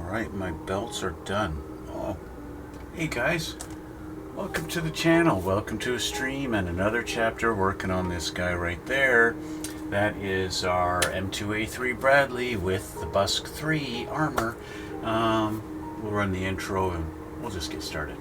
Alright, my belts are done. Oh, hey guys, welcome to the channel. Welcome to a stream and another chapter working on this guy right there. That is our M2A3 Bradley with the Busk 3 armor. We'll run the intro and we'll just get started.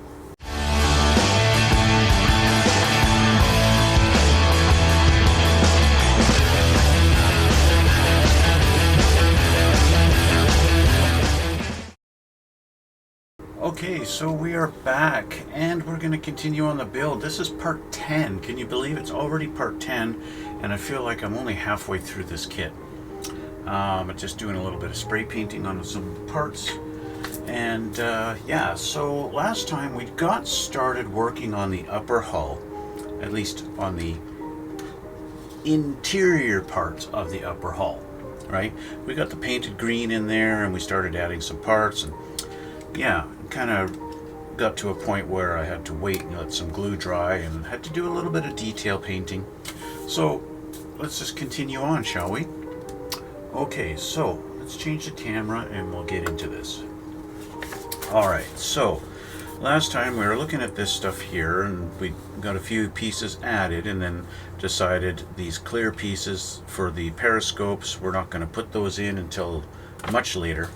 Okay, so we are back and we're going to continue on the build. This is part 10. Can you believe it's already part 10? And I feel like I'm only halfway through this kit. I'm just doing a little bit of spray painting on some parts. And yeah, so last time we got started working on the upper hull, at least on the interior parts of the upper hull, right? We got the painted green in there and we started adding some parts, and yeah, kind of got to a point where I had to wait and let some glue dry and had to do a little bit of detail painting. So let's just continue on, shall we? Okay, so let's change the camera and we'll get into this. Alright, so last time we were looking at this stuff here and we got a few pieces added and then decided these clear pieces for the periscopes, we're not going to put those in until much later.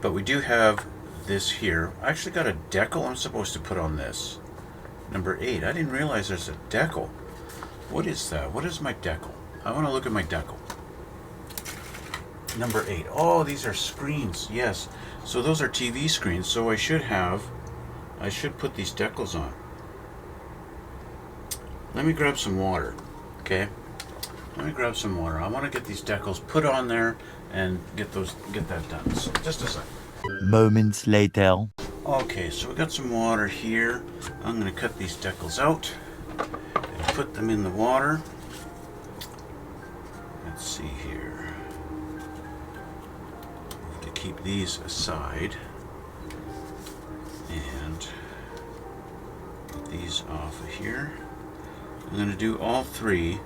But we do have this here. I actually got a decal I'm supposed to put on this. Number 8. I didn't realize there's a decal. What is that? What is my decal? I want to look at my decal. Number 8. Oh, these are screens. Yes. So those are TV screens. So I should put these decals on. Let me grab some water. Okay? Let me grab some water. I want to get these decals put on there and get that done. So just a second. Moments later. Okay, so we got some water here. I'm going to cut these decals out and put them in the water. Let's see here. To keep these aside and get these off of here. I'm going to do all three,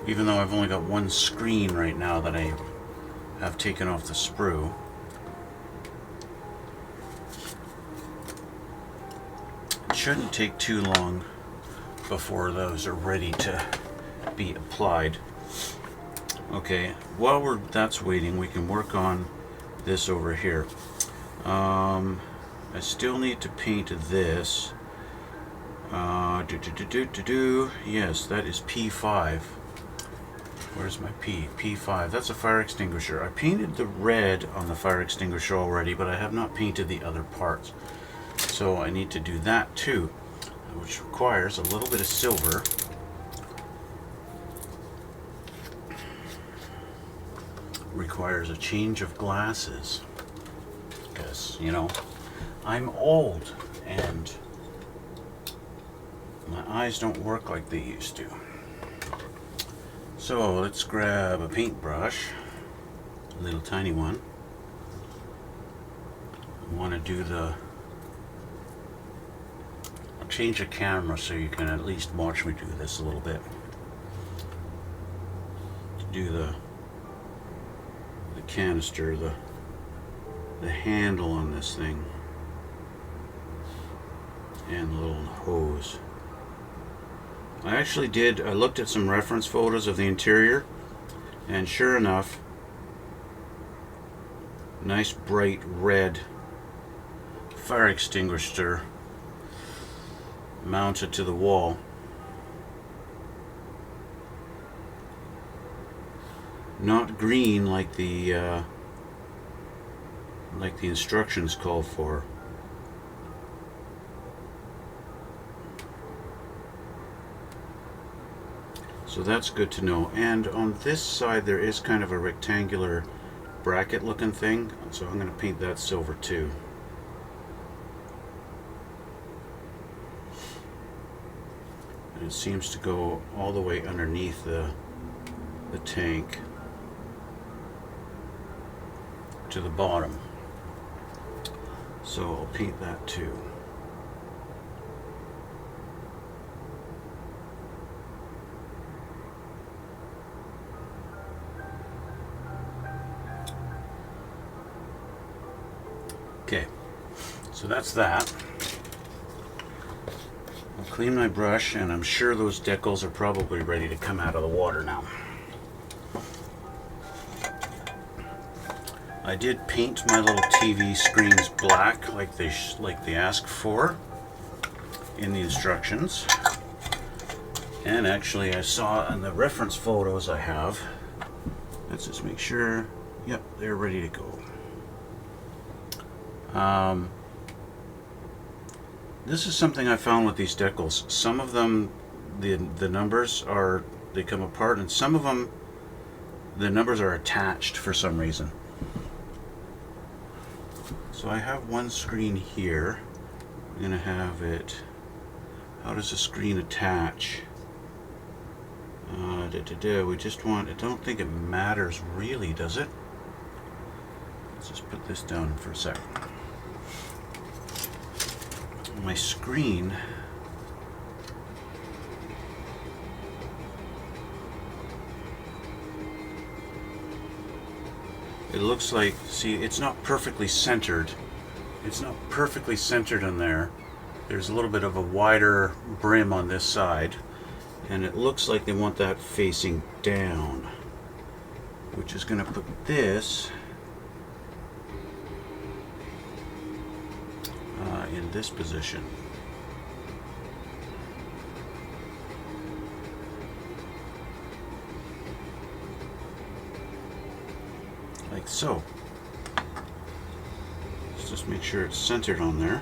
even though I've only got one screen right now that I have taken off the sprue. It shouldn't take too long before those are ready to be applied. Okay, while that's waiting, we can work on this over here. I still need to paint this. Yes, that is P5. Where's my P? P5. That's a fire extinguisher. I painted the red on the fire extinguisher already, but I have not painted the other parts. So I need to do that too, which requires a little bit of silver. Requires a change of glasses. Because, you know, I'm old and my eyes don't work like they used to. So let's grab a paintbrush, a little tiny one. I want to do I'll change the camera so you can at least watch me do this a little bit. To do the canister, the handle on this thing, and the little hose. I looked at some reference photos of the interior, and sure enough, nice bright red fire extinguisher mounted to the wall. Not green like the instructions call for. So that's good to know. And on this side there is kind of a rectangular bracket looking thing, so I'm going to paint that silver too. And it seems to go all the way underneath the tank to the bottom. So I'll paint that too. Okay, so that's that. I'll clean my brush, and I'm sure those decals are probably ready to come out of the water now. I did paint my little TV screens black like they asked for in the instructions. And actually I saw in the reference photos I have, let's just make sure, yep, they're ready to go. This is something I found with these decals. Some of them, the numbers are, they come apart, and some of them, the numbers are attached for some reason. So I have one screen here. I'm gonna have it, how does the screen attach? We just want, I don't think it matters really, does it? Let's just put this down for a sec. My screen, it looks like, see, it's not perfectly centered. It's not perfectly centered in there. There's a little bit of a wider brim on this side, and it looks like they want that facing down, which is going to put this in this position. Like so. Let's just make sure it's centered on there.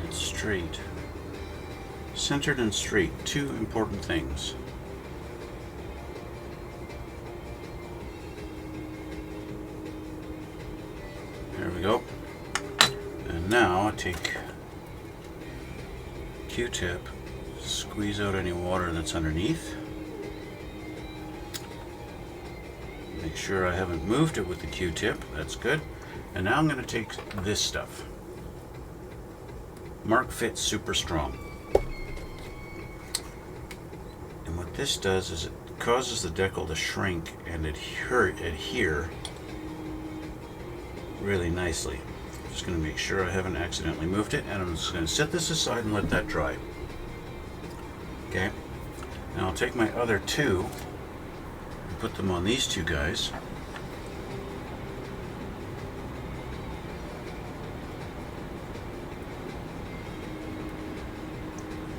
And straight. Centered and straight, two important things. There we go. And now I take Q-tip, squeeze out any water that's underneath. Make sure I haven't moved it with the Q-tip. That's good. And now I'm going to take this stuff. Mark Fit Super Strong. And what this does is it causes the decal to shrink and adhere really nicely. I'm just going to make sure I haven't accidentally moved it, and I'm just going to set this aside and let that dry. Okay. Now I'll take my other two and put them on these two guys.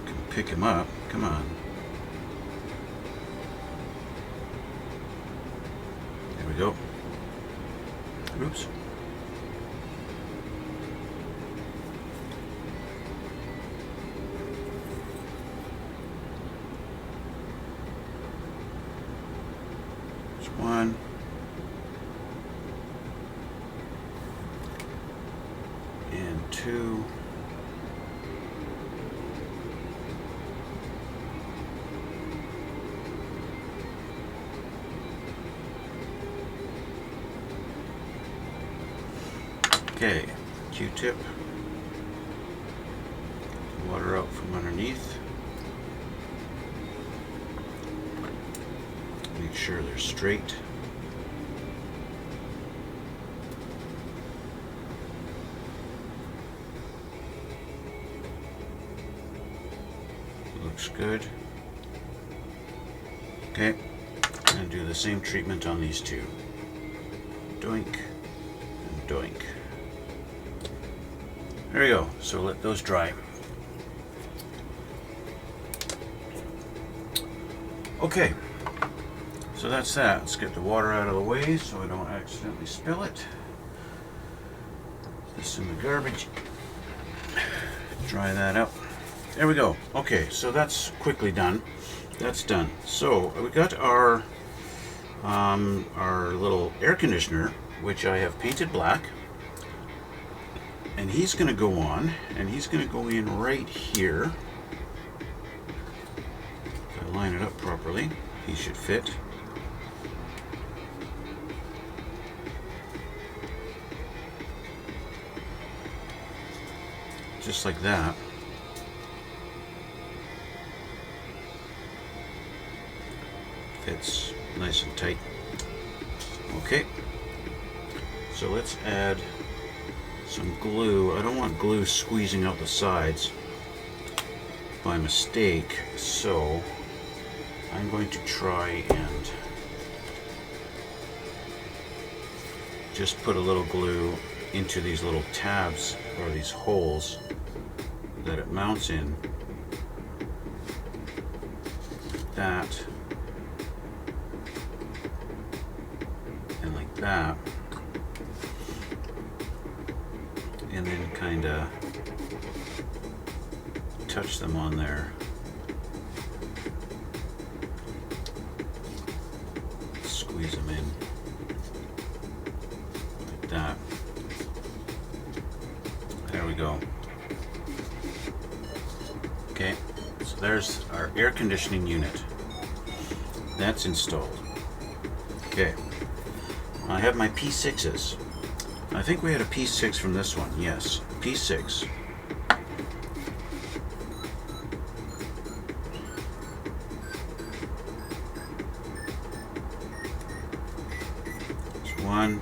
Can pick him up. Come on. There we go. Oops. One. And two. Okay, Q-tip. Water out from underneath. Make sure they're straight. Looks good. Okay, I'm going to do the same treatment on these two. Doink and doink. There you go. So let those dry. Okay. So that's that. Let's get the water out of the way so I don't accidentally spill it. This in the garbage. Dry that up. There we go. Okay, so that's quickly done. That's done. So we got our little air conditioner, which I have painted black, and he's going to go on, and he's going to go in right here. If I line it up properly, he should fit. Just like that. fits nice and tight. Okay, so let's add some glue. I don't want glue squeezing out the sides by mistake, so I'm going to try and just put a little glue into these little tabs or these holes that it mounts in, like that, and like that, and then kind of touch them on there. Squeeze them in like that. There we go. Okay, so there's our air conditioning unit. That's installed. Okay, I have my P6s. I think we had a P6 from this one. Yes, P6. There's one.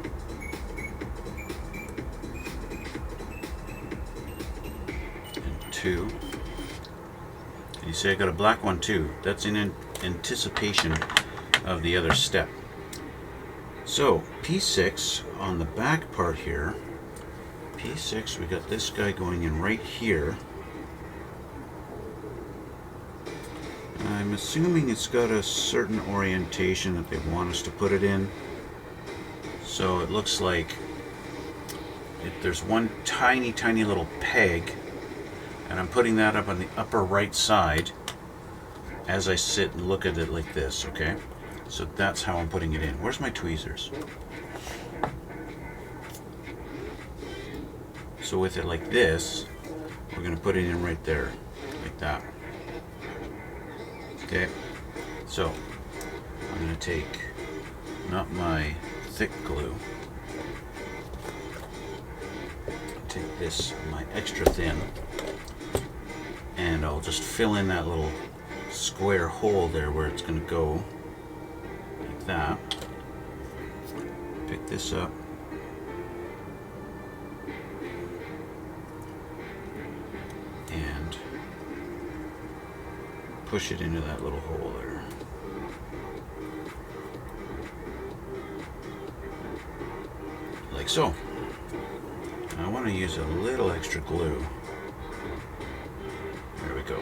And two. And you see I got a black one too. That's in anticipation of the other step. So P6 on the back part here, P6, we got this guy going in right here. I'm assuming it's got a certain orientation that they want us to put it in. So it looks like there's one tiny little peg, and I'm putting that up on the upper right side as I sit and look at it like this, okay? So that's how I'm putting it in. Where's my tweezers? So with it like this, we're going to put it in right there, like that. Okay, so I'm going to take, not my thick glue, take this, my extra thin, and I'll just fill in that little square hole there where it's going to go, like that. Pick this up. And push it into that little hole there. Like so. And I want to use a little extra glue. There we go.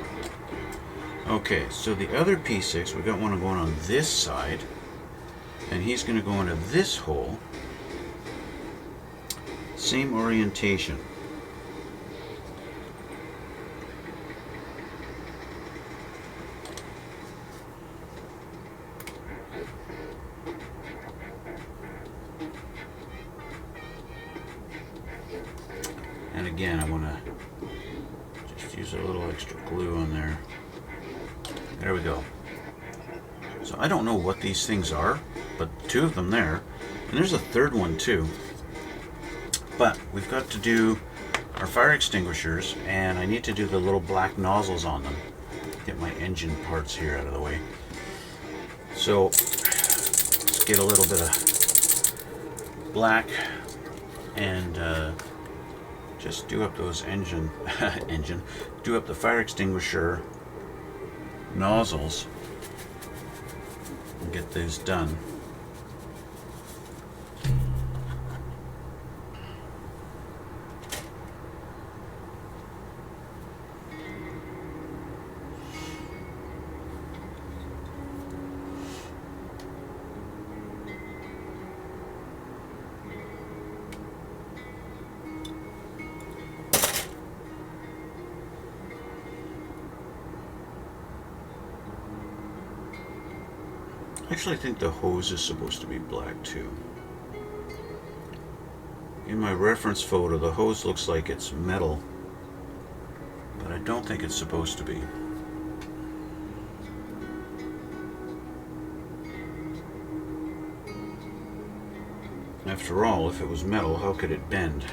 Okay, so the other P6, we got one going on this side, and he's going to go into this hole. Same orientation. And again, I want to just use a little extra glue on there. There we go. So I don't know what these things are, but two of them there. And there's a third one too. But we've got to do our fire extinguishers, and I need to do the little black nozzles on them. Get my engine parts here out of the way. So let's get a little bit of black and just do up those do up the fire extinguisher nozzles and get those done. I actually think the hose is supposed to be black too. In my reference photo, the hose looks like it's metal, but I don't think it's supposed to be. After all, if it was metal, how could it bend?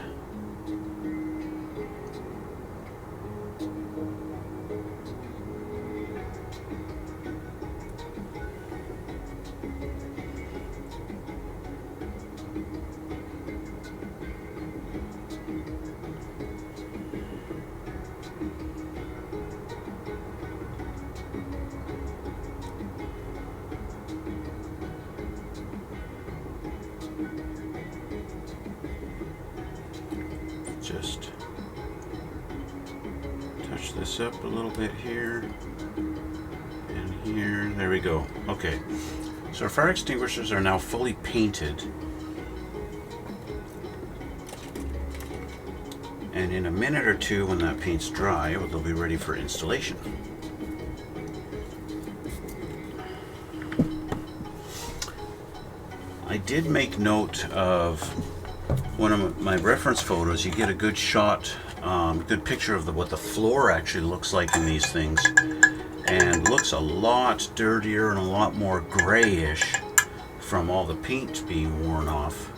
these up a little bit here and here. There we go. Okay, so our fire extinguishers are now fully painted, and in a minute or two when that paint's dry, they'll be ready for installation. I did make note of one of my reference photos. You get a good shot, good picture of what the floor actually looks like in these things, and looks a lot dirtier and a lot more grayish from all the paint being worn off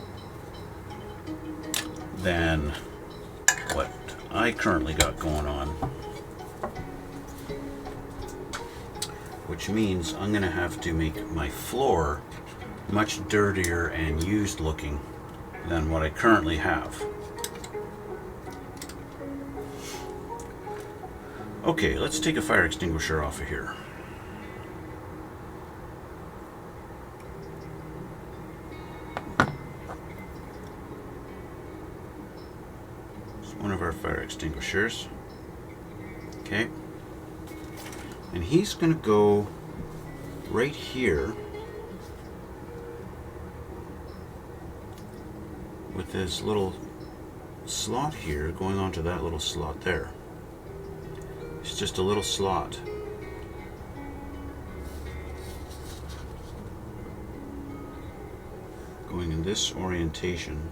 than what I currently got going on. Which means I'm gonna have to make my floor much dirtier and used looking than what I currently have. Okay, let's take a fire extinguisher off of here. It's one of our fire extinguishers. Okay. And he's going to go right here with this little slot here going onto that little slot there. It's just a little slot. Going in this orientation.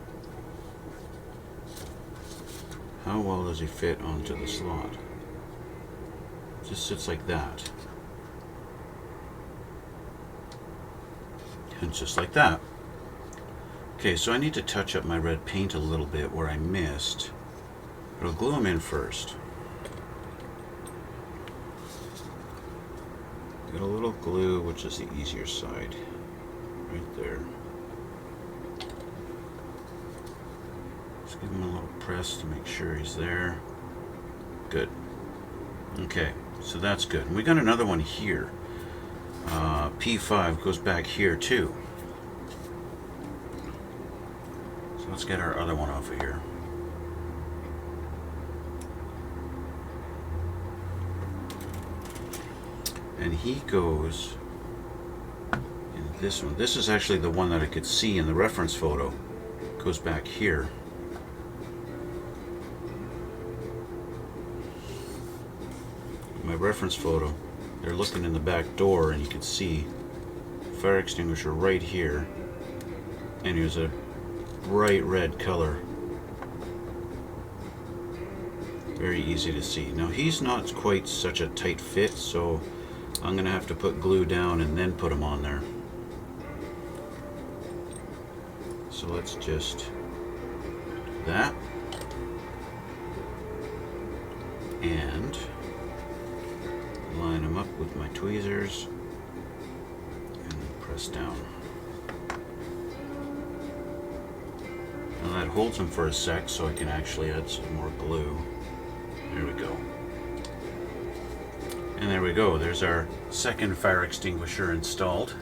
How well does he fit onto the slot? Just sits like that. And just like that. Okay, so I need to touch up my red paint a little bit where I missed. But I'll glue them in first. Got a little glue, which is the easier side. Right there. Just give him a little press to make sure he's there. Good. Okay, so that's good. And we got another one here. P5 goes back here too. So let's get our other one off of here. And he goes in this one. This is actually the one that I could see in the reference photo. Goes back here. My reference photo, they're looking in the back door and you can see fire extinguisher right here, and it was a bright red color. Very easy to see. Now he's not quite such a tight fit, so I'm gonna have to put glue down and then put him on there. So let's just do that. And line them up with my tweezers and press down. Now that holds them for a sec so I can actually add some more glue. There we go. And there we go. There's our second fire extinguisher installed.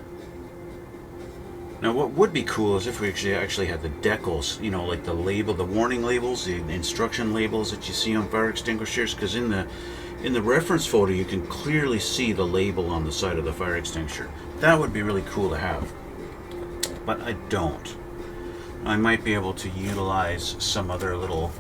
Now what would be cool is if we actually had the decals, you know, like the label, the warning labels, the instruction labels that you see on fire extinguishers, because in the reference photo you can clearly see the label on the side of the fire extinguisher. That would be really cool to have, but I don't. I might be able to utilize some other little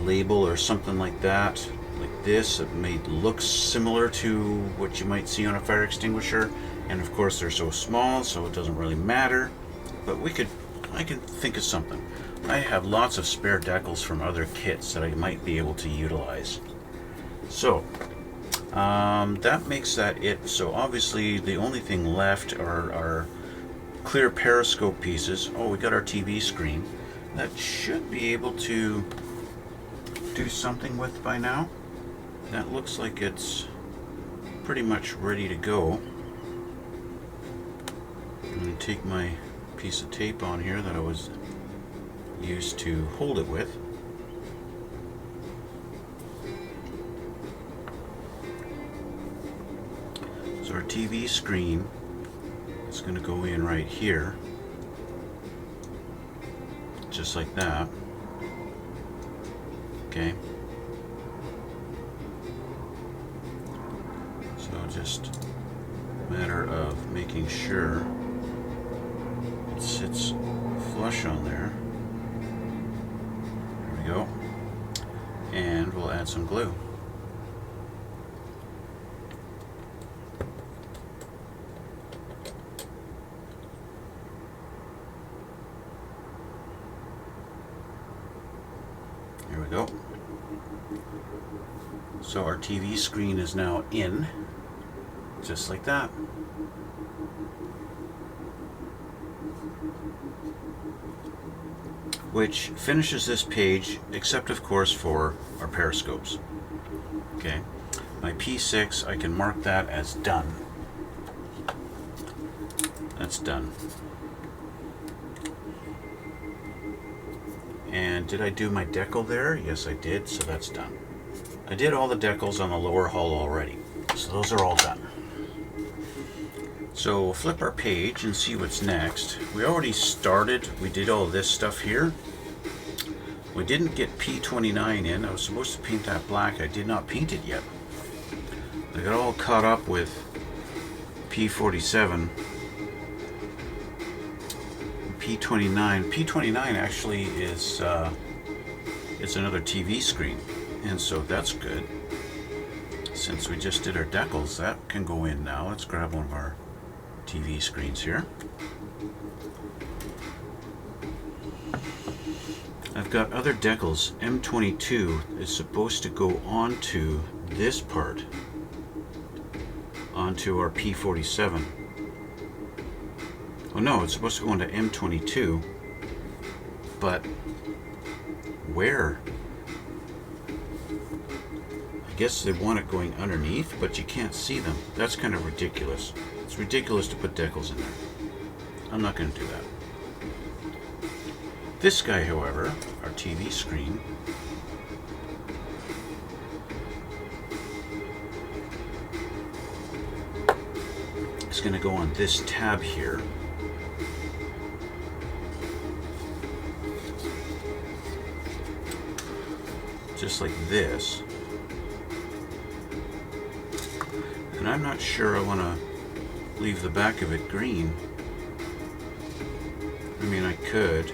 label or something like that, like this. It may look similar to what you might see on a fire extinguisher, and of course they're so small so it doesn't really matter, but I can think of something. I have lots of spare decals from other kits that I might be able to utilize. So that makes that it. So obviously the only thing left are our clear periscope pieces. Oh, we got our TV screen. That should be able to do something with by now. That looks like it's pretty much ready to go. I'm going to take my piece of tape on here that I was used to hold it with. So our TV screen is going to go in right here, just like that. Okay. matter of making sure it sits flush on there. There we go. And we'll add some glue. Here we go. So our TV screen is now in, just like that. Which finishes this page, except of course for our periscopes. Okay, my P6, I can mark that as done. That's done. And did I do my decal there? Yes, I did, so that's done. I did all the decals on the lower hull already, so those are all done. So we'll flip our page and see what's next. We already started, we did all this stuff here. We didn't get P29 in. I was supposed to paint that black. I did not paint it yet. I got all caught up with P47. P29. P29 actually is it's another TV screen, and so that's good. Since we just did our decals, that can go in now. Let's grab one of our TV screens here. I've got other decals. M22 is supposed to go onto this part, onto our P47. Well, no, it's supposed to go into M22, but where? I guess they want it going underneath, but you can't see them. That's kind of ridiculous. It's ridiculous to put decals in there. I'm not going to do that. This guy, however, our TV screen, is going to go on this tab here. Just like this. And I'm not sure I want to leave the back of it green. I mean, I could.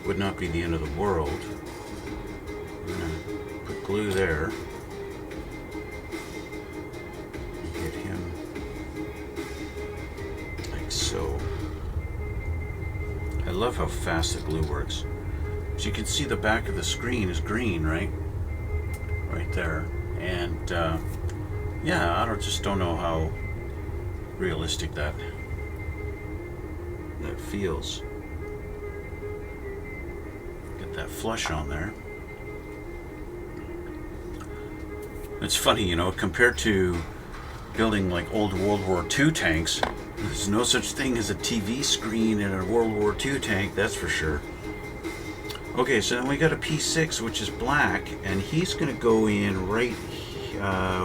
Would not be the end of the world. I'm gonna put glue there. Get him like so. I love how fast the glue works. As you can see, the back of the screen is green, right? Right there. And yeah, just don't know how realistic that feels. Get that flush on there. It's funny, you know, compared to building like old World War II tanks, there's no such thing as a TV screen in a World War II tank, that's for sure. Okay, so then we got a P6, which is black, and he's going to go in right,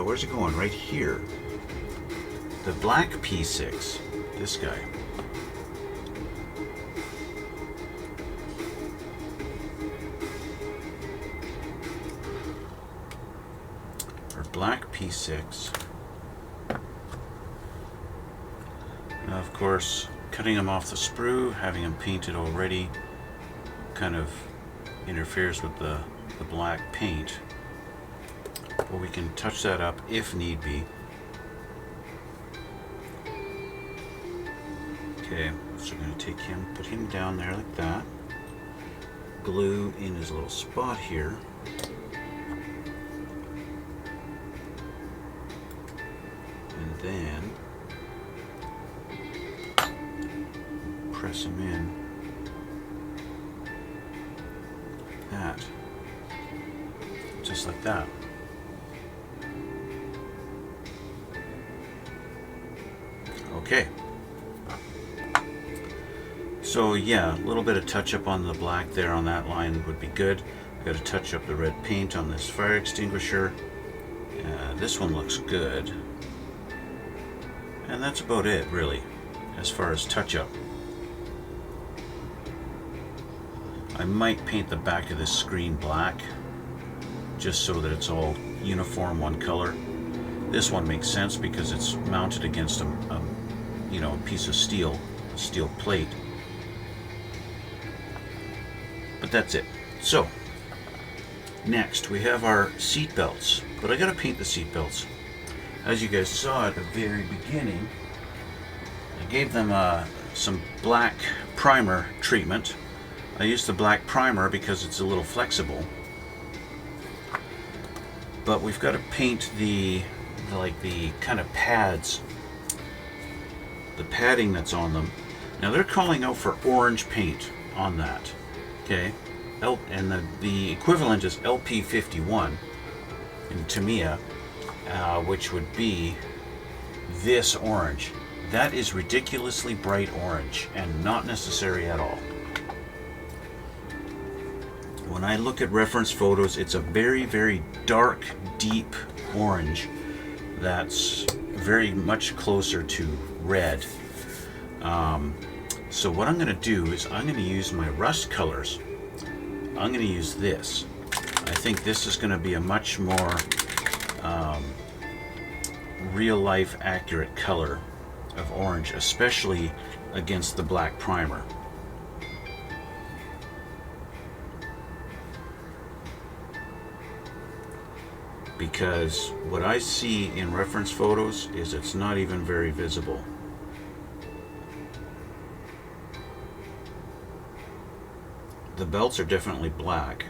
where's it going? Right here. The black P6, this guy. Our black P6. Now, of course, cutting him off the sprue, having him painted already, kind of interferes with the black paint, but we can touch that up if need be. Okay, so we're going to take him, put him down there like that, glue in his little spot here, and then press him in. That. Just like that. Okay. So yeah, a little bit of touch up on the black there on that line would be good. Got to touch up the red paint on this fire extinguisher. This one looks good. And that's about it, really, as far as touch up. I might paint the back of this screen black, just so that it's all uniform, one color. This one makes sense because it's mounted against you know, a piece of steel, a steel plate. But that's it. So next we have our seat belts, but I gotta paint the seat belts. As you guys saw at the very beginning, I gave them some black primer treatment. I used the black primer because it's a little flexible. But we've got to paint the kind of pads, the padding that's on them. Now they're calling out for orange paint on that. Okay, and the equivalent is LP51 in Tamiya, which would be this orange. That is ridiculously bright orange and not necessary at all. When I look at reference photos, it's a very, very dark, deep orange that's very much closer to red. So what I'm going to do is I'm going to use my rust colors. I'm going to use this. I think this is going to be a much more real-life accurate color of orange, especially against the black primer. Because what I see in reference photos is it's not even very visible. The belts are definitely black.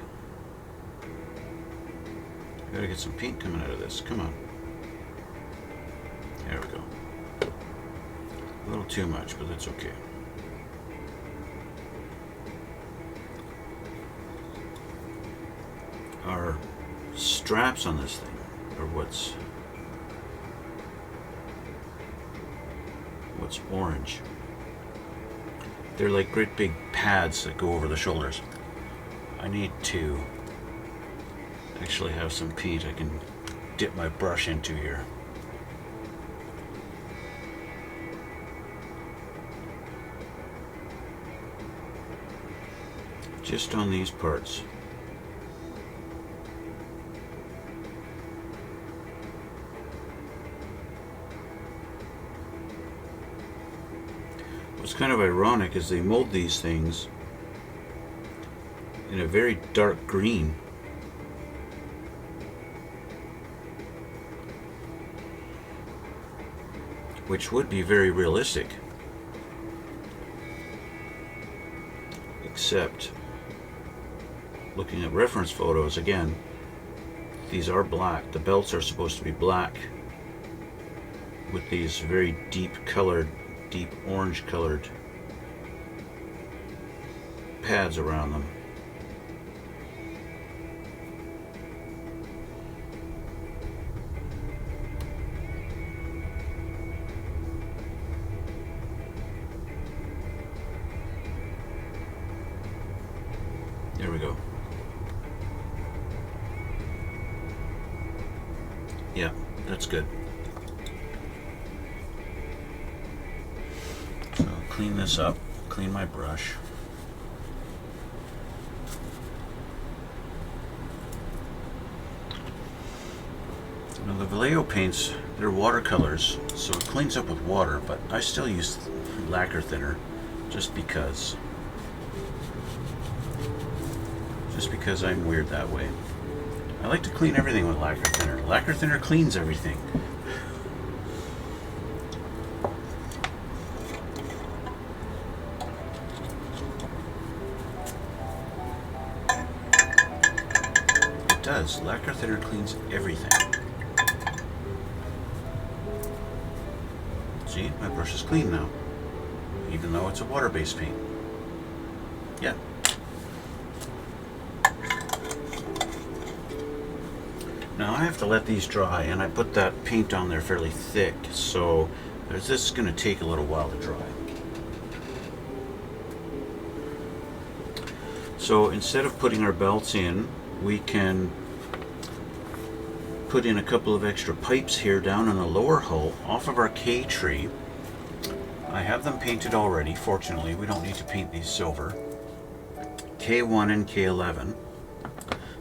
I gotta get some paint coming out of this. Come on. There we go. A little too much, but that's okay. Our straps on this thing are what's orange. They're like great big pads that go over the shoulders. I need to actually have some paint I can dip my brush into here. Just on these parts. What's kind of ironic is they mold these things in a very dark green. Which would be very realistic. Except, looking at reference photos again, these are black. The belts are supposed to be black with these very deep colored, deep orange colored pads around them. There we go. Yeah, that's good. So I'll clean this up, clean my brush. Now the Vallejo paints, they're watercolors, so it cleans up with water, but I still use lacquer thinner just because I'm weird that way. I like to clean everything with lacquer thinner. Lacquer thinner cleans everything. It does. Lacquer thinner cleans everything. See, my brush is clean now, even though it's a water-based paint. Yeah. Now I have to let these dry, and I put that paint on there fairly thick, so this is going to take a little while to dry. So instead of putting our belts in, we can put in a couple of extra pipes here down on the lower hull off of our K tree. I have them painted already. Fortunately, we don't need to paint these silver. K1 and K11.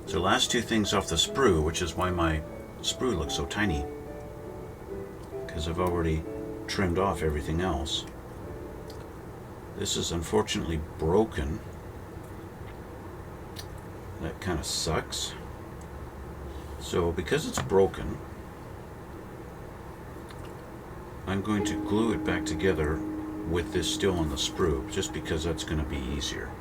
So last two things off the sprue, which is why my sprue looks so tiny. because I've already trimmed off everything else. This is unfortunately broken. That kind of sucks. So because it's broken, I'm going to glue it back together with this still on the sprue, just because that's going to be easier.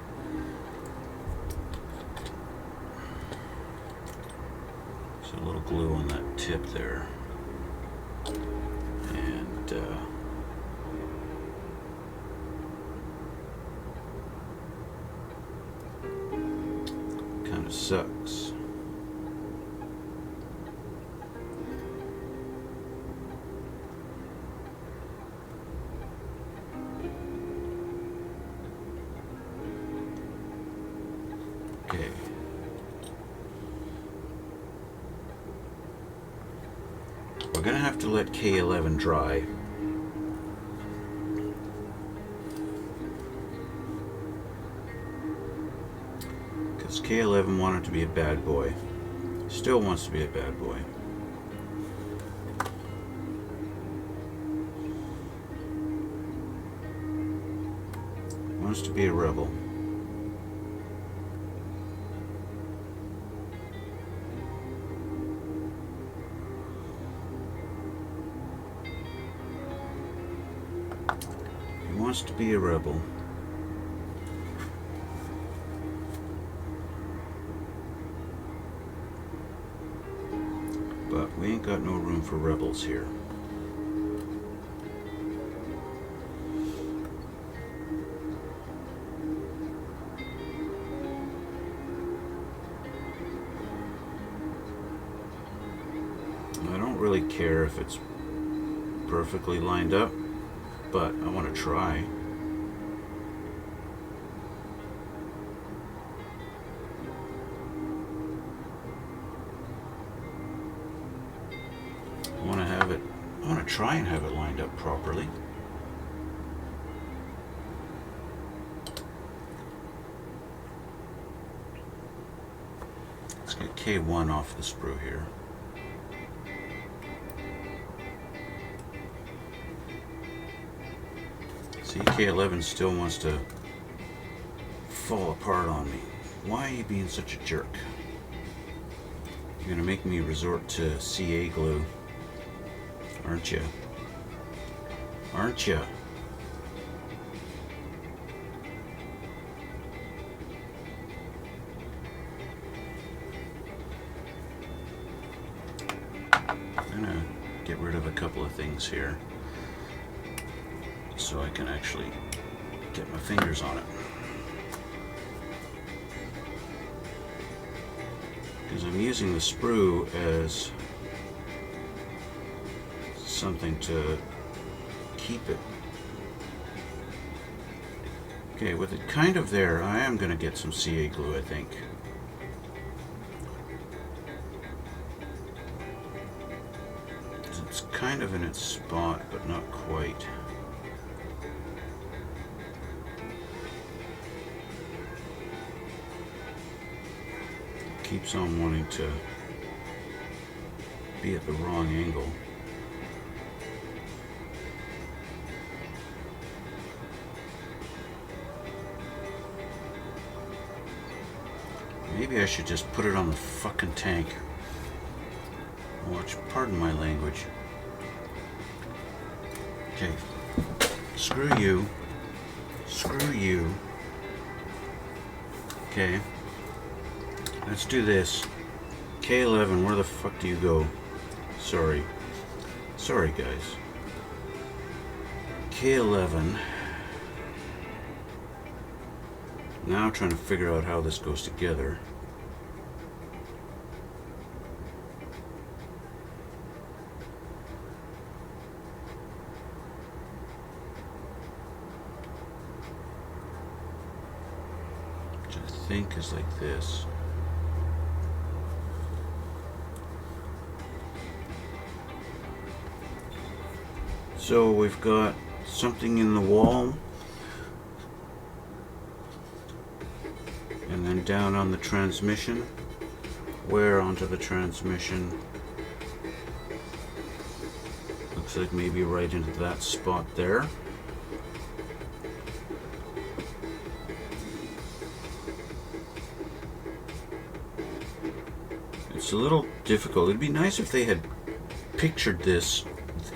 So a little glue on that tip there. And kind of sucks. Okay. We're going to have to let K11 dry. Because K11 wanted to be a bad boy. Still wants to be a bad boy. Wants to be a rebel. Wants to be a rebel. But we ain't got no room for rebels here. I don't really care if it's perfectly lined up, but I want to try. I want to try and have it lined up properly. Let's get K1 off the sprue here. See, K11 still wants to fall apart on me. Why are you being such a jerk? You're gonna make me resort to CA glue, aren't you? Aren't you? I'm gonna get rid of a couple of things here so I can actually get my fingers on it. Because I'm using the sprue as something to keep it. Okay, with it kind of there, I am going to get some CA glue, I think. It's kind of in its spot, but not quite. Keeps on wanting to be at the wrong angle. Maybe I should just put it on the fucking tank. Watch, pardon my language. Okay, screw you. Screw you. Okay. Let's do this. K11, where the fuck do you go? Sorry. Sorry, guys. K11. Now trying to figure out how this goes together. Which I think is like this. So we've got something in the wall, and then down on the transmission, wear onto the transmission. Looks Looks like maybe right into that spot there. It's a little difficult. It'd be nice if they had pictured this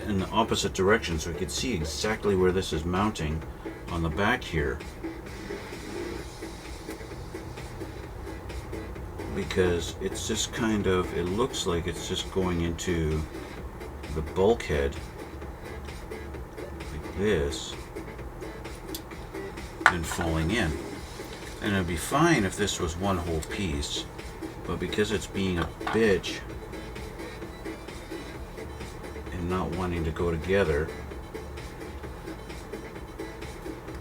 in the opposite direction so we could see exactly where this is mounting on the back here. Because it's just kind of, it looks like it's just going into the bulkhead like this and falling in. And it'd be fine if this was one whole piece, but because it's being a bitch and not wanting to go together,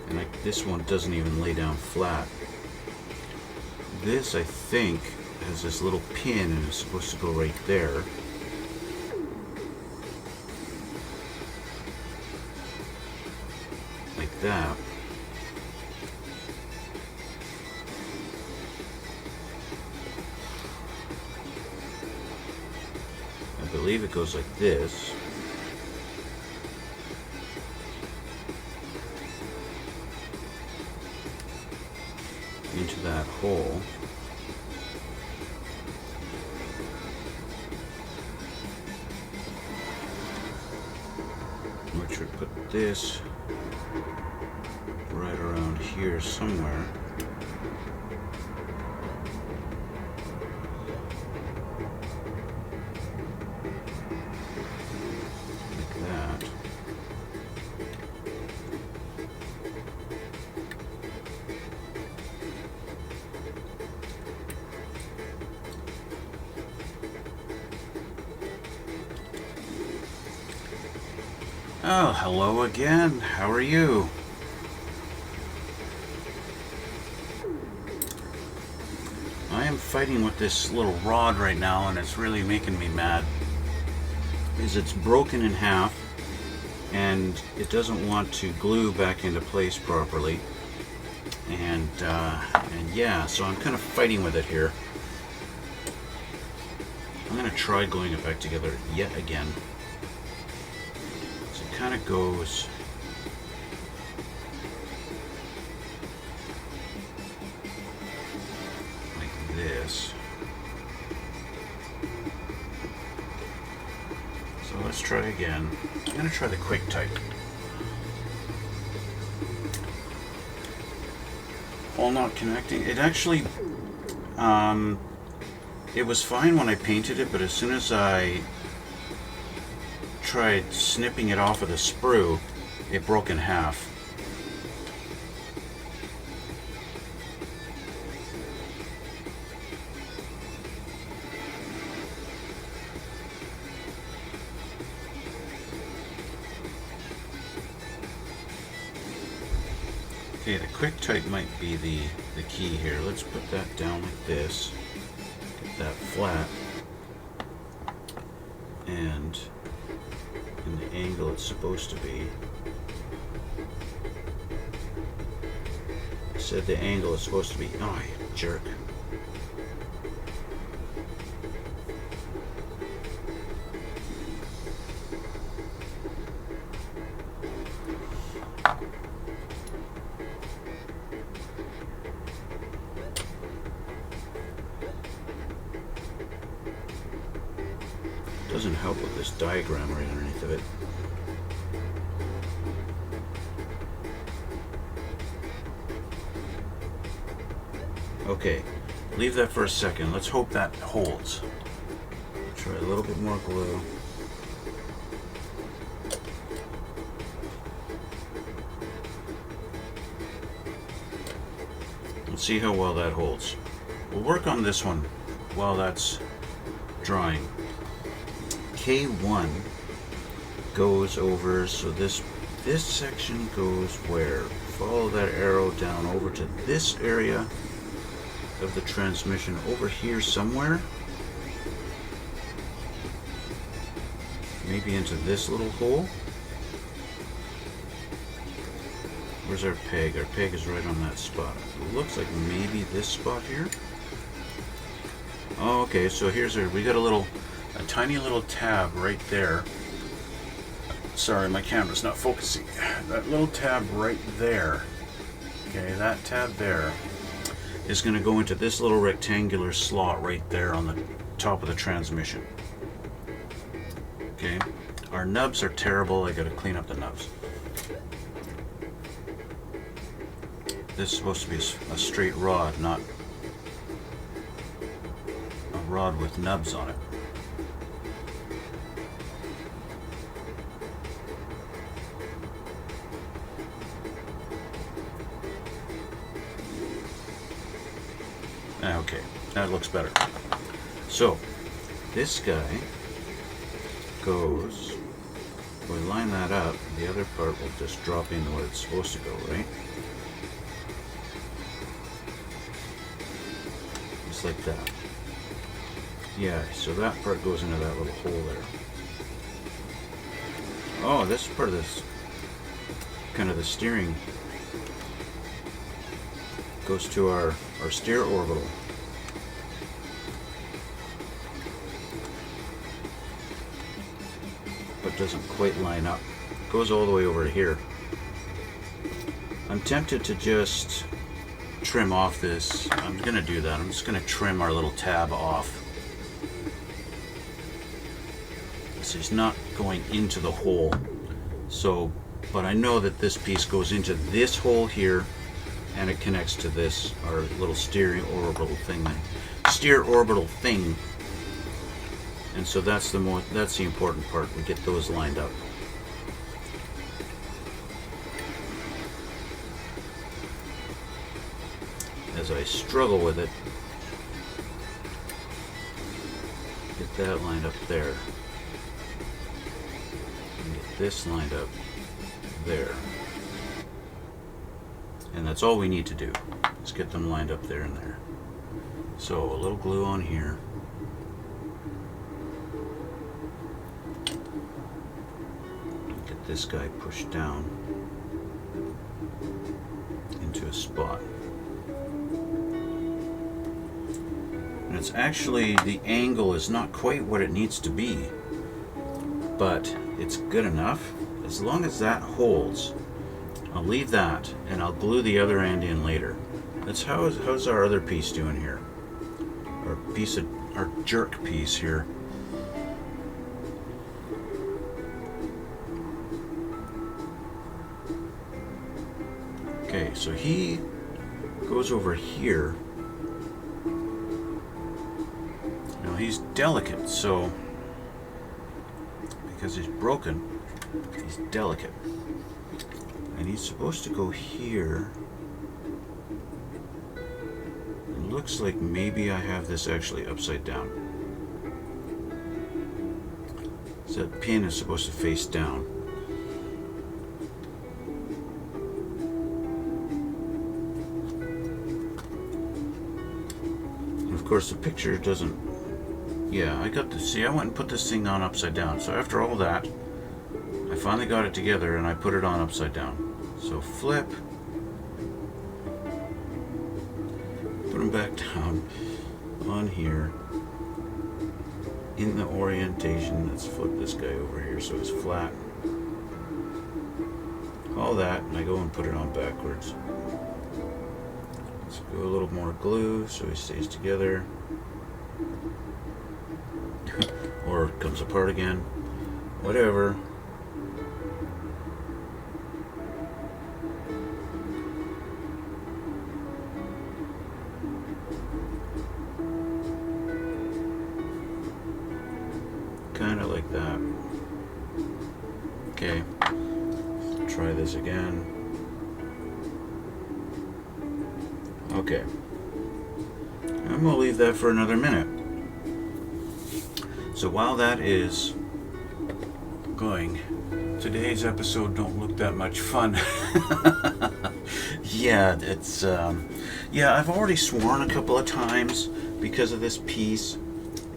and like this one doesn't even lay down flat. This, I think, has this little pin and it's supposed to go right there. Like that. I believe it goes like this. Into that hole. Which would put this right around here somewhere. Like that. Oh, hello again. How are you? I am fighting with this little rod right now, and it's really making me mad. It's broken in half, and it doesn't want to glue back into place properly. And yeah, so I'm kind of fighting with it here. I'm going to try gluing it back together yet again. Kind of goes like this. So let's try again. I'm going to try the quick type. All not connecting. It actually, it was fine when I painted it, but as soon as I tried snipping it off of the sprue, it broke in half. Okay, the quick type might be the key here. Let's put that down like this. Get that flat. And in the angle it's supposed to be. I said the angle is supposed to be. Oh, you jerk. Doesn't help with this diagram right underneath of it. Okay, leave that for a second. Let's hope that holds. Try a little bit more glue. Let's see how well that holds. We'll work on this one while that's drying. K1 goes over, so this section goes where? Follow that arrow down over to this area of the transmission, over here somewhere. Maybe into this little hole. Where's our peg? Our peg is right on that spot. It looks like maybe this spot here. Oh, okay, so here's our, we got a tiny little tab right there. sorry, my camera's not focusing. That little tab right there, okay, that tab there is going to go into this little rectangular slot right there on the top of the transmission. Okay, our nubs are terrible. I got to clean up the nubs. This is supposed to be a straight rod, not a rod with nubs on it. Okay, that looks better. So, this guy goes, we line that up, the other part will just drop into where it's supposed to go, right? Just like that. Yeah, so that part goes into that little hole there. Oh, this is part of this, kind of the steering, goes to our steer orbital. But doesn't quite line up. Goes all the way over to here. I'm tempted to just trim off this. I'm gonna do that. I'm just gonna trim our little tab off. This is not going into the hole. So, but I know that this piece goes into this hole here, and it connects to this, our little steering orbital thing. Steer orbital thing. And so that's the important part. We get those lined up. As I struggle with it, get that lined up there. And get this lined up there. And that's all we need to do. Let's get them lined up there and there. So a little glue on here. Get this guy pushed down into a spot. And it's actually, the angle is not quite what it needs to be, but it's good enough. As long as that holds, I'll leave that, and I'll glue the other end in later. That's how's our other piece doing here? Our jerk piece here. Okay, so he goes over here. Now he's delicate, so because he's broken, he's delicate. And he's supposed to go here. It looks like maybe I have this actually upside down. So that pin is supposed to face down. And of course the picture doesn't, yeah, I went and put this thing on upside down. So after all that, I finally got it together and I put it on upside down. So flip, put them back down on here in the orientation. Let's flip this guy over here so it's flat. All that, and I go and put it on backwards. Let's go a little more glue so he stays together. Or it comes apart again. Whatever. Kind of like that. Okay, try this again. Okay, I'm gonna leave that for another minute. So while that is going, today's episode don't look that much fun. Yeah, it's yeah, I've already sworn a couple of times because of this piece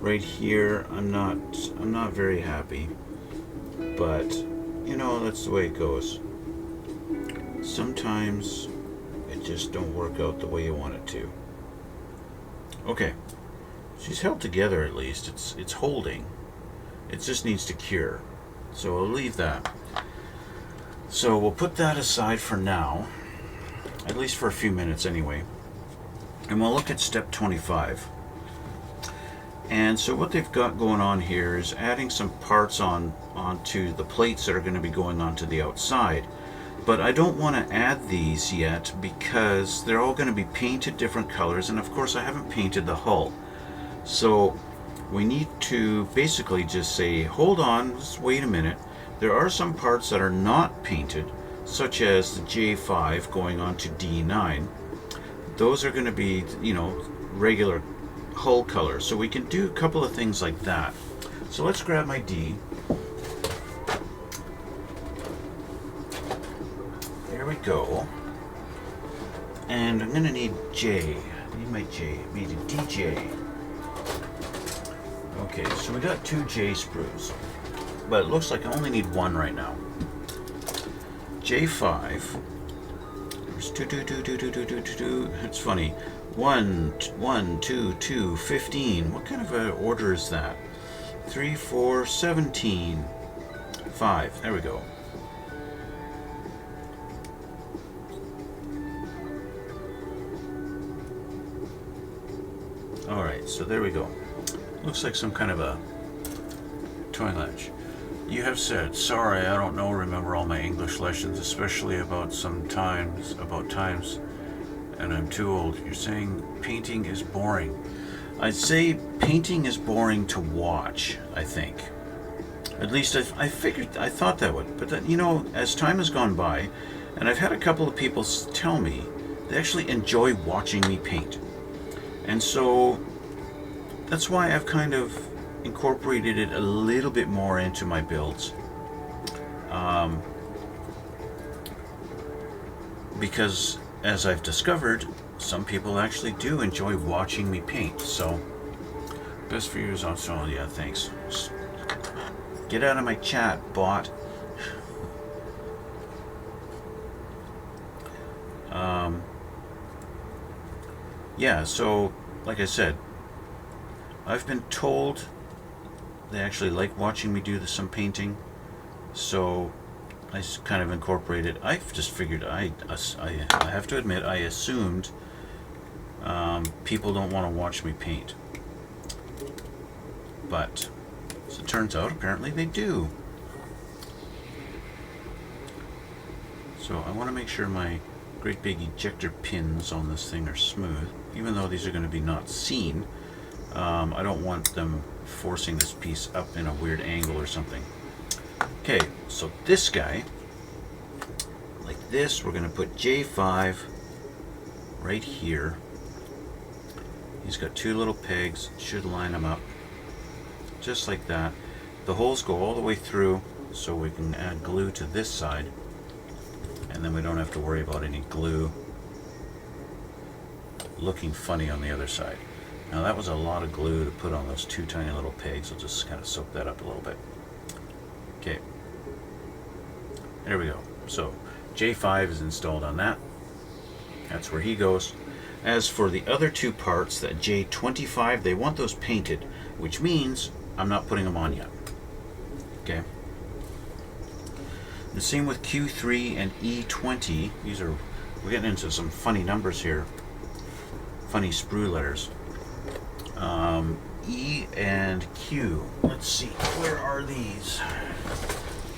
right here. I'm not very happy, but you know, that's the way it goes. Sometimes it just don't work out the way you want it to. Okay, she's held together at least. It's holding. It just needs to cure. So I'll leave that. So we'll put that aside for now, at least for a few minutes anyway. And we'll look at step 25. And so what they've got going on here is adding some parts onto the plates that are going to be going onto the outside. But I don't want to add these yet because they're all going to be painted different colors, and of course I haven't painted the hull. So we need to basically just say, hold on, just wait a minute. There are some parts that are not painted, such as the J5 going on to D9. Those are going to be, you know, regular hull colors. So we can do a couple of things like that. So let's grab my D. There we go. And I'm going to need J. I need my J. I need a DJ. Okay, so we got 2 J sprues. But it looks like I only need 1 right now. J5. There's 2. It's funny. 1, 2, 2, 15. What kind of an order is that? 3, 4, 17. 5. There we go. Alright, so there we go. Looks like some kind of a toy ledge. You have said, sorry, I don't remember all my English lessons, especially about times, and I'm too old. You're saying painting is boring. I'd say painting is boring to watch, I think. At least I thought that would. But that, you know, as time has gone by, and I've had a couple of people tell me they actually enjoy watching me paint. And so that's why I've kind of incorporated it a little bit more into my builds. Because as I've discovered, some people actually do enjoy watching me paint. So best for you is also, yeah, thanks. Get out of my chat, bot. Yeah, so like I said, I've been told they actually like watching me do some painting, so I just kind of incorporated. I've just figured I have to admit I assumed people don't want to watch me paint, but as it turns out, apparently they do. So I want to make sure my great big ejector pins on this thing are smooth, even though these are going to be not seen. I don't want them forcing this piece up in a weird angle or something. Okay, so this guy, like this, we're going to put J5 right here. He's got 2 little pegs, should line them up just like that. The holes go all the way through, so we can add glue to this side, and then we don't have to worry about any glue looking funny on the other side. Now that was a lot of glue to put on those 2 tiny little pegs. I'll just kind of soak that up a little bit. Okay, there we go. So J5 is installed on that. That's where he goes. As for the other 2 parts, that J25, they want those painted, which means I'm not putting them on yet. Okay. The same with Q3 and E20. We're getting into some funny numbers here. Funny sprue letters. E and Q. Let's see, where are these?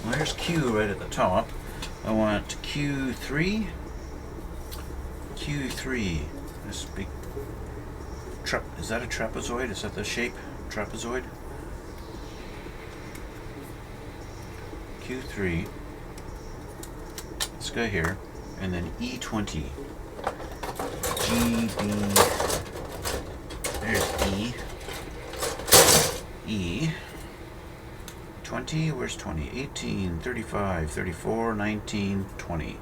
Well, there's Q right at the top. I want Q3. Q3. This big is that a trapezoid? Is that the shape? Trapezoid? Q3. This guy here. And then E20. GB. There's E. E. 20. Where's 20? 18, 35, 34, 19, 20.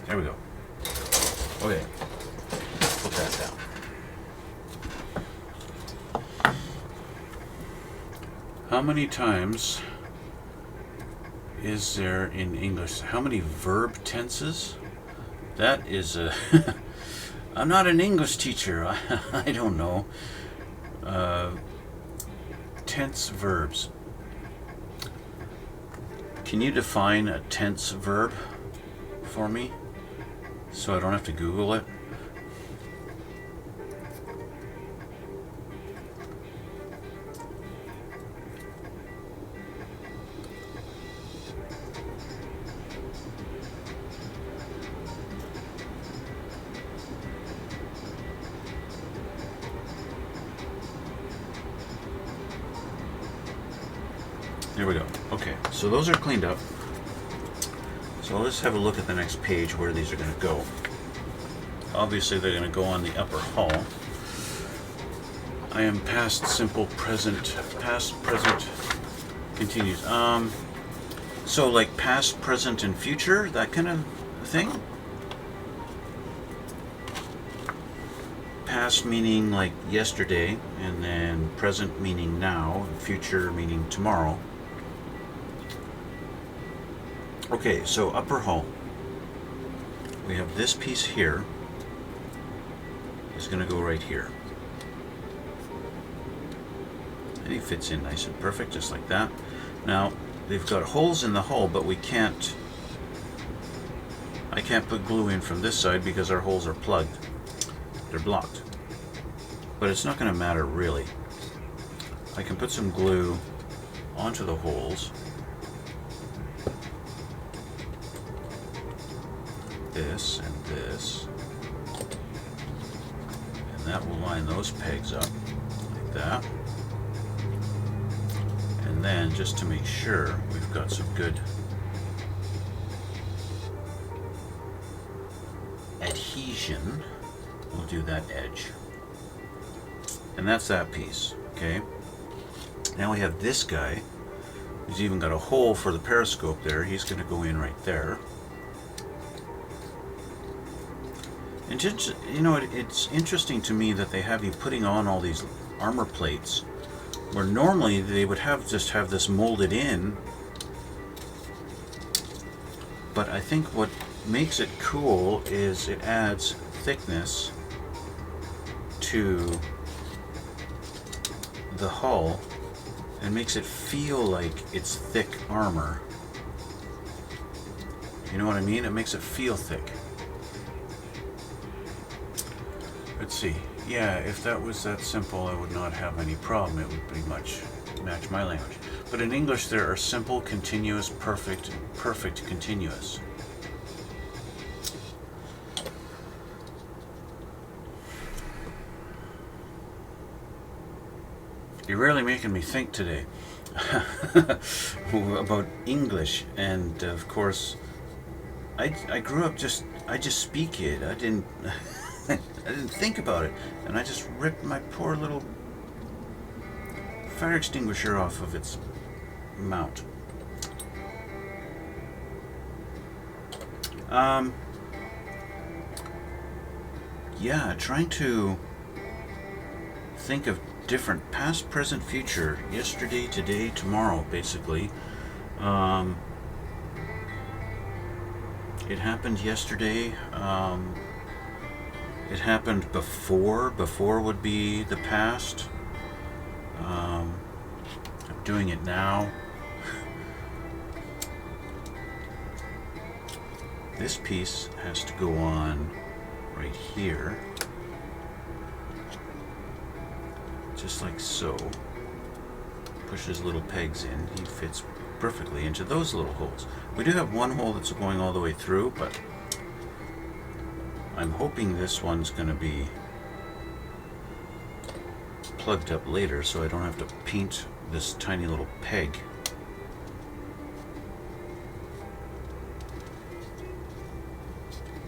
There we go. Okay. Put that down. How many times is there in English? How many verb tenses? That is a... I'm not an English teacher. I don't know. Tense verbs. Can you define a tense verb for me so I don't have to Google it? There we go. Okay, so those are cleaned up. So let's have a look at the next page where these are going to go. Obviously they're going to go on the upper hull. I am past simple present, past present continues. So like past, present, and future, that kind of thing? Past meaning like yesterday, and then present meaning now, and future meaning tomorrow. Okay, so upper hull. We have this piece here. It's going to go right here. And he fits in nice and perfect, just like that. Now, they've got holes in the hull, but I can't put glue in from this side because our holes are plugged. They're blocked. But it's not going to matter really. I can put some glue onto the holes. This and this, and that will line those pegs up like that. And then just to make sure we've got some good adhesion, we'll do that edge, and that's that piece. Okay, now we have this guy who's even got a hole for the periscope there. He's going to go in right there. And just, you know, it's interesting to me that they have you putting on all these armor plates, where normally they would just have this molded in. But I think what makes it cool is it adds thickness to the hull and makes it feel like it's thick armor. You know what I mean? It makes it feel thick. Let's see. Yeah, if that was that simple, I would not have any problem. It would pretty much match my language. But in English, there are simple, continuous, perfect, and perfect continuous. You're really making me think today about English, and of course, I grew up I just speak it. I didn't think about it, and I just ripped my poor little fire extinguisher off of its mount. Yeah, trying to think of different past, present, future, yesterday, today, tomorrow, basically. It happened yesterday. It happened before. Before would be the past. I'm doing it now. This piece has to go on right here. Just like so. Pushes little pegs in. He fits perfectly into those little holes. We do have one hole that's going all the way through, but I'm hoping this one's going to be plugged up later so I don't have to paint this tiny little peg.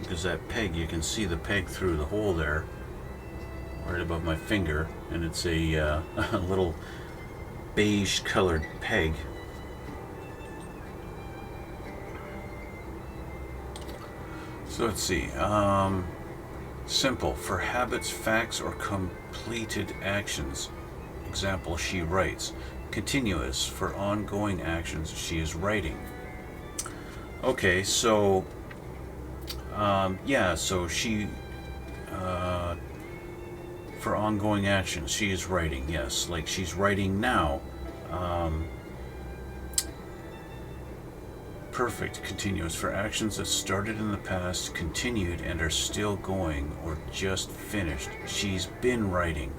Because that peg, you can see the peg through the hole there, right above my finger, and it's a little beige colored peg. So let's see. Simple. For habits, facts, or completed actions. Example, she writes. Continuous. For ongoing actions, she is writing. Okay, so yeah, so she for ongoing actions, she is writing. Yes, like she's writing now. perfect continuous for actions that started in the past, continued, and are still going or just finished. She's been writing.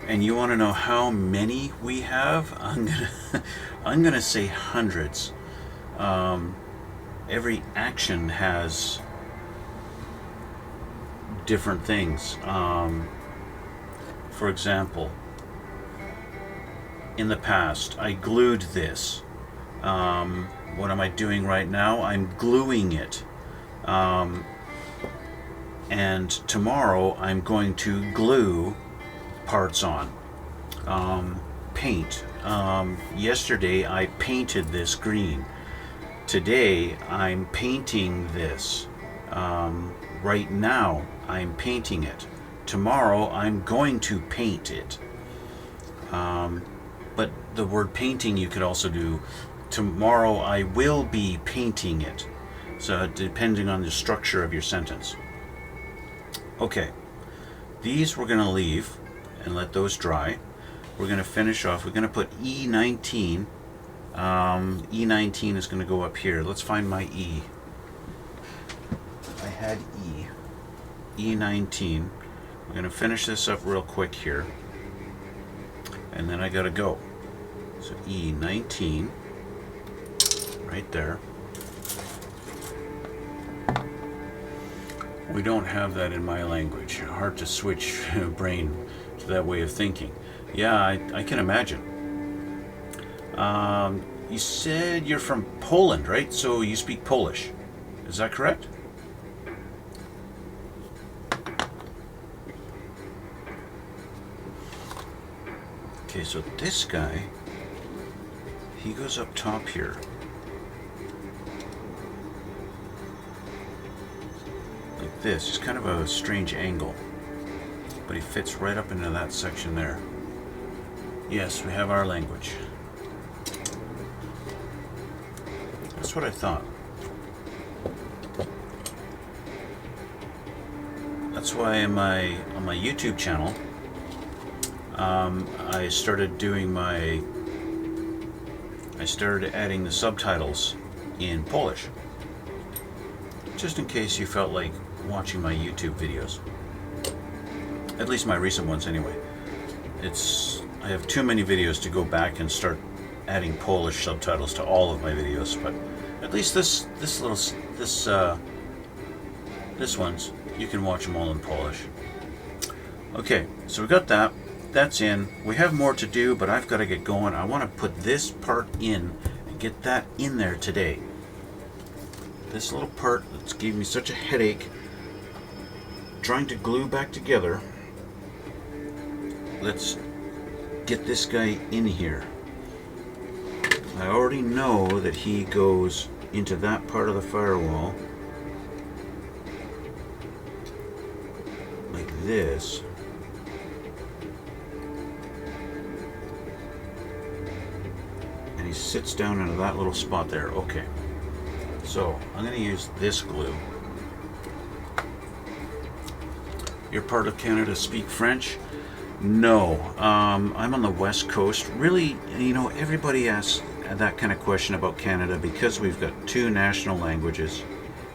And you want to know how many we have? I'm gonna say hundreds. Every action has different things. For example, in the past, I glued this. What am I doing right now? I'm gluing it. And tomorrow, I'm going to glue parts on. Paint. Yesterday, I painted this green. Today, I'm painting this. Right now, I'm painting it. Tomorrow, I'm going to paint it. But the word painting, you could also do, tomorrow I will be painting it. So depending on the structure of your sentence. Okay, these we're going to leave and let those dry. We're going to finish off. We're going to put E19. E19 is going to go up here. Let's find my E. I had E. E19. We're going to finish this up real quick here. And then I got to go. So E19. Right there. We don't have that in my language. Hard to switch brain to that way of thinking. Yeah, I can imagine. You said you're from Poland, right? So you speak Polish. Is that correct? Okay, so this guy, he goes up top here. Like this. It's kind of a strange angle. But he fits right up into that section there. Yes, we have our language. That's what I thought. That's why on my YouTube channel, I started adding the subtitles in Polish, just in case you felt like watching my YouTube videos. At least my recent ones, anyway. I have too many videos to go back and start adding Polish subtitles to all of my videos, but at least this one's, you can watch them all in Polish. Okay, so we got that. That's in. We have more to do, but I've got to get going. I want to put this part in and get that in there today. This little part that's gave me such a headache trying to glue back together. Let's get this guy in here. I already know that he goes into that part of the firewall like this. And he sits down into that little spot there. Okay. So I'm going to use this glue. Your part of Canada speak French? No. I'm on the West Coast. Really, everybody asks that kind of question about Canada because we've got two national languages,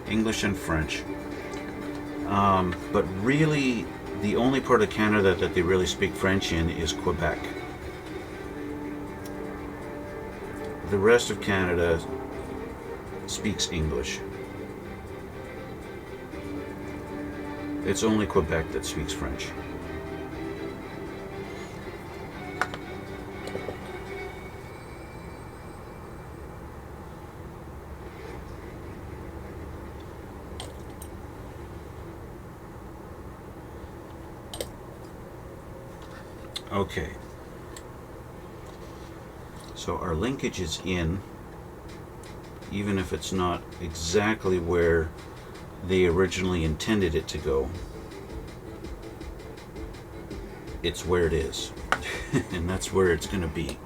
English and French. But really, the only part of Canada that they really speak French in is Quebec. The rest of Canada speaks English. It's only Quebec that speaks French. Okay, so our linkage is in, even if it's not exactly where they originally intended it to go. It's where it is, and that's where it's going to be.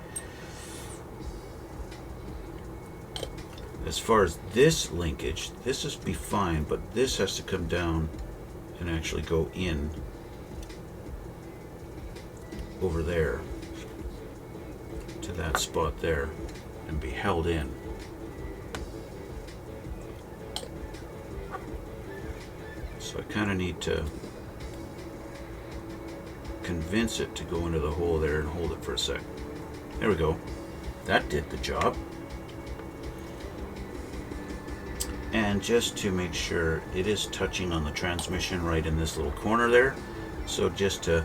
As far as this linkage, this is be fine, but this has to come down and actually go in over there to that spot there and be held in. So I kind of need to convince it to go into the hole there and hold it for a sec. There we go. That did the job. And just to make sure, it is touching on the transmission right in this little corner there. So just to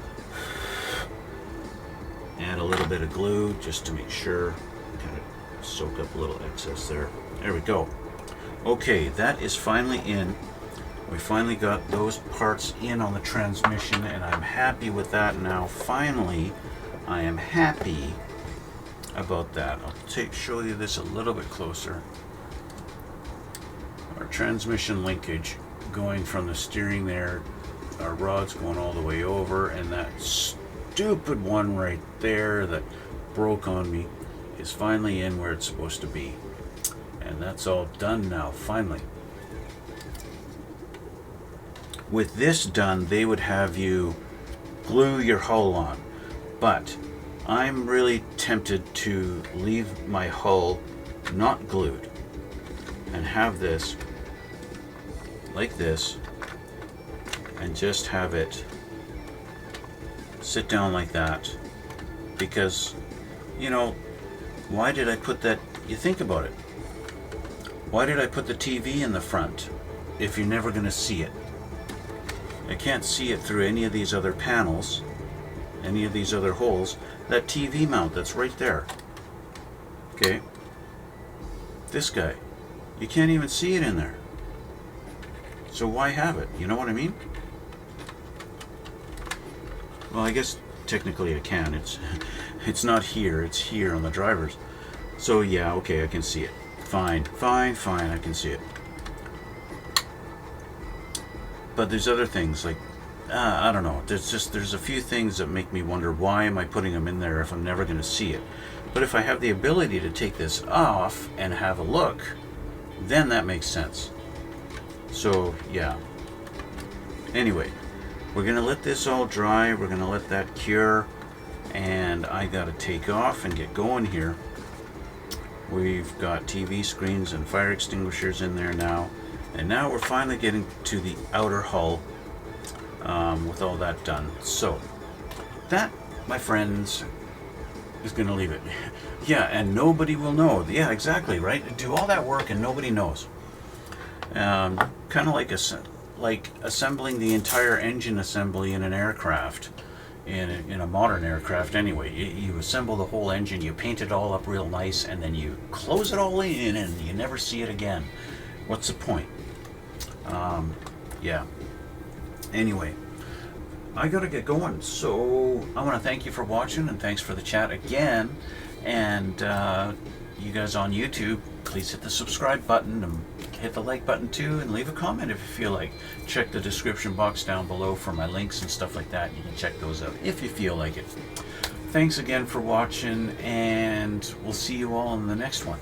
add a little bit of glue just to make sure, kind of soak up a little excess there. There we go. Okay, that is finally in. We finally got those parts in on the transmission, and I'm happy with that now. Finally, I am happy about that. I'll show you this a little bit closer. Our transmission linkage going from the steering there, our rod's going all the way over, and that stupid one right there that broke on me is finally in where it's supposed to be. And that's all done now, finally. With this done, they would have you glue your hull on, but I'm really tempted to leave my hull not glued and have this like this and just have it sit down like that, because, you know, why did I put that? You think about it. Why did I put the TV in the front if you're never going to see it? I can't see it through any of these other panels, any of these other holes. That TV mount that's right there, okay, this guy, you can't even see it in there. So why have it? You know what I mean? Well, I guess technically I can. It's not here, it's here on the driver's. So yeah, okay, I can see it. Fine, I can see it. But there's other things like, I don't know, there's a few things that make me wonder, why am I putting them in there if I'm never going to see it? But if I have the ability to take this off and have a look, then that makes sense. So yeah, anyway, we're going to let this all dry, we're going to let that cure, and I got to take off and get going here. We've got TV screens and fire extinguishers in there now. And now we're finally getting to the outer hull with all that done. So that, my friends, is going to leave it. Yeah, and nobody will know. Yeah, exactly, right? Do all that work and nobody knows. Kind of like assembling the entire engine assembly in an aircraft, in a modern aircraft anyway. You assemble the whole engine, you paint it all up real nice, and then you close it all in and you never see it again. What's the point? Yeah. Anyway, I gotta get going. So I want to thank you for watching, and thanks for the chat again. And you guys on YouTube, please hit the subscribe button and hit the like button too, and leave a comment if you feel like. Check the description box down below for my links and stuff like that. You can check those out if you feel like it. Thanks again for watching, and we'll see you all in the next one.